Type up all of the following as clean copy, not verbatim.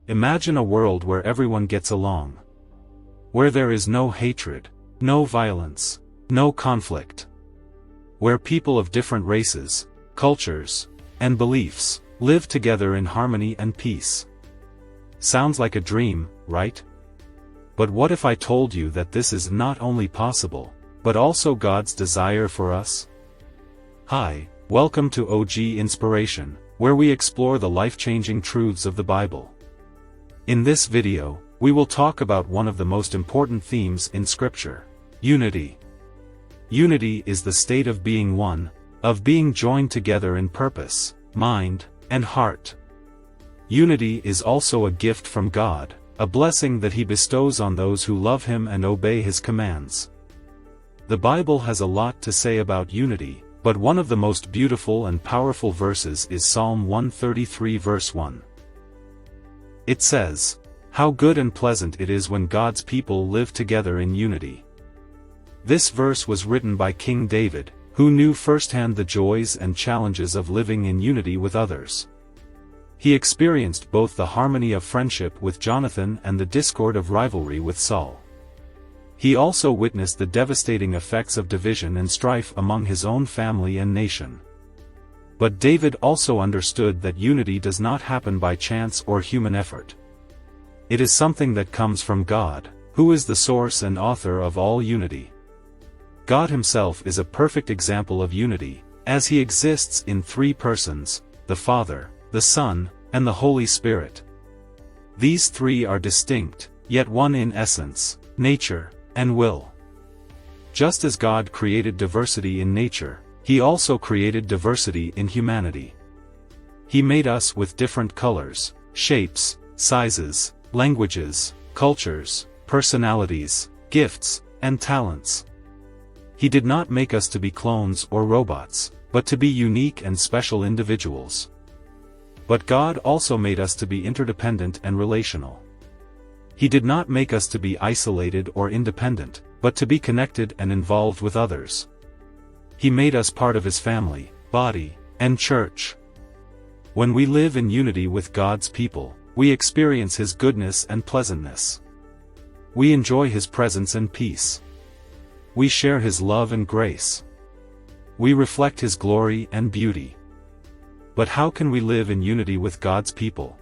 Imagine a world where everyone gets along. Where there is no hatred, no violence, no conflict. Where people of different races, cultures, and beliefs live together in harmony and peace. Sounds like a dream, right? But what if I told you that this is not only possible, but also God's desire for us? Hi, welcome to OG Inspiration, where we explore the life-changing truths of the Bible. In this video, we will talk about one of the most important themes in Scripture: unity. Unity is the state of being one, of being joined together in purpose, mind, and heart. Unity is also a gift from God, a blessing that He bestows on those who love Him and obey His commands. The Bible has a lot to say about unity, but one of the most beautiful and powerful verses is Psalm 133 verse 1. It says, "How good and pleasant it is when God's people live together in unity." This verse was written by King David, who knew firsthand the joys and challenges of living in unity with others. He experienced both the harmony of friendship with Jonathan and the discord of rivalry with Saul. He also witnessed the devastating effects of division and strife among his own family and nation. But David also understood that unity does not happen by chance or human effort. It is something that comes from God, who is the source and author of all unity. God Himself is a perfect example of unity, as He exists in three persons: the Father, the Son, and the Holy Spirit. These three are distinct, yet one in essence, nature, and will. Just as God created diversity in nature, He also created diversity in humanity. He made us with different colors, shapes, sizes, languages, cultures, personalities, gifts, and talents. He did not make us to be clones or robots, but to be unique and special individuals. But God also made us to be interdependent and relational. He did not make us to be isolated or independent, but to be connected and involved with others. He made us part of His family, body, and church. When we live in unity with God's people, we experience His goodness and pleasantness. We enjoy His presence and peace. We share His love and grace. We reflect His glory and beauty. But how can we live in unity with God's people?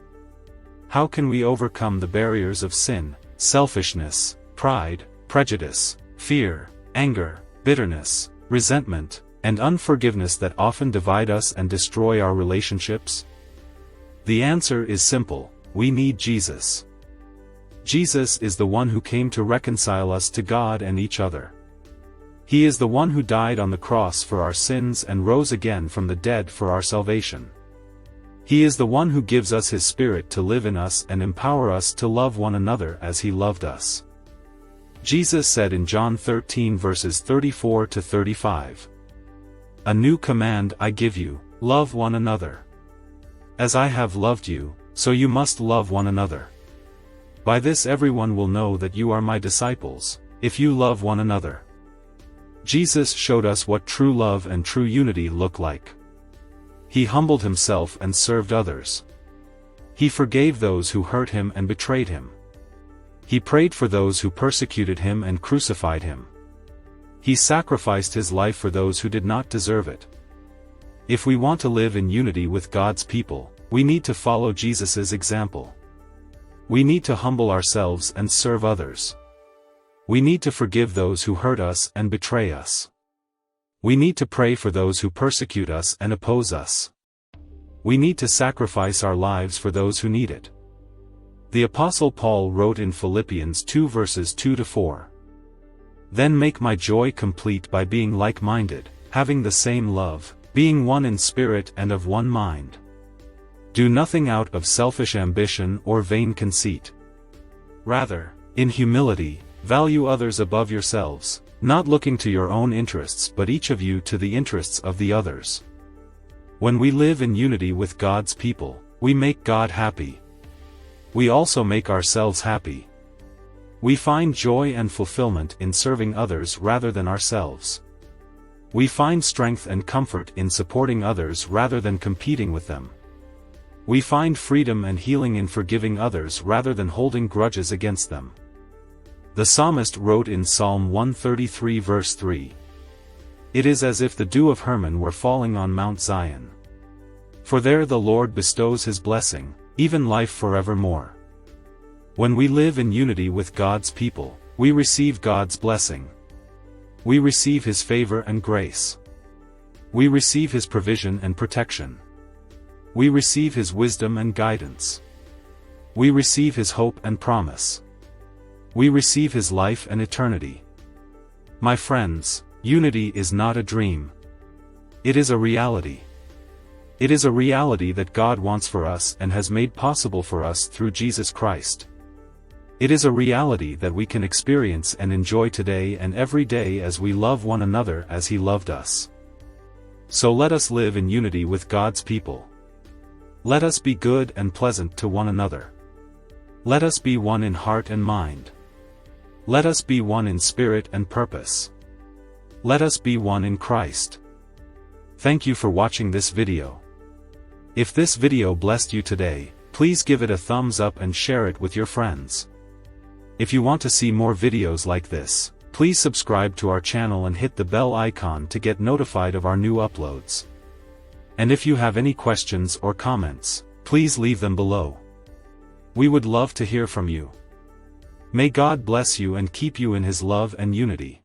How can we overcome the barriers of sin, selfishness, pride, prejudice, fear, anger, bitterness, resentment, and unforgiveness that often divide us and destroy our relationships? The answer is simple: we need Jesus. Jesus is the one who came to reconcile us to God and each other. He is the one who died on the cross for our sins and rose again from the dead for our salvation. He is the one who gives us His Spirit to live in us and empower us to love one another as He loved us. Jesus said in John 13 verses 34 to 35, "A new command I give you, love one another. As I have loved you, so you must love one another. By this everyone will know that you are my disciples, if you love one another." Jesus showed us what true love and true unity look like. He humbled Himself and served others. He forgave those who hurt Him and betrayed Him. He prayed for those who persecuted Him and crucified Him. He sacrificed His life for those who did not deserve it. If we want to live in unity with God's people, we need to follow Jesus' example. We need to humble ourselves and serve others. We need to forgive those who hurt us and betray us. We need to pray for those who persecute us and oppose us. We need to sacrifice our lives for those who need it. The Apostle Paul wrote in Philippians 2 verses 2 to 4, "Then make my joy complete by being like-minded, having the same love, being one in spirit and of one mind. Do nothing out of selfish ambition or vain conceit. Rather, in humility, value others above yourselves, not looking to your own interests but each of you to the interests of the others." When we live in unity with God's people, we make God happy. We also make ourselves happy. We find joy and fulfillment in serving others rather than ourselves. We find strength and comfort in supporting others rather than competing with them. We find freedom and healing in forgiving others rather than holding grudges against them. The psalmist wrote in Psalm 133 verse 3, "It is as if the dew of Hermon were falling on Mount Zion. For there the Lord bestows his blessing, even life forevermore." When we live in unity with God's people, we receive God's blessing. We receive his favor and grace. We receive his provision and protection. We receive his wisdom and guidance. We receive his hope and promise. We receive his life and eternity. My friends, unity is not a dream. It is a reality. It is a reality that God wants for us and has made possible for us through Jesus Christ. It is a reality that we can experience and enjoy today and every day as we love one another as he loved us. So let us live in unity with God's people. Let us be good and pleasant to one another. Let us be one in heart and mind. Let us be one in spirit and purpose. Let us be one in Christ. Thank you for watching this video. If this video blessed you today, please give it a thumbs up and share it with your friends. If you want to see more videos like this, please subscribe to our channel and hit the bell icon to get notified of our new uploads. And if you have any questions or comments, please leave them below. We would love to hear from you. May God bless you and keep you in his love and unity.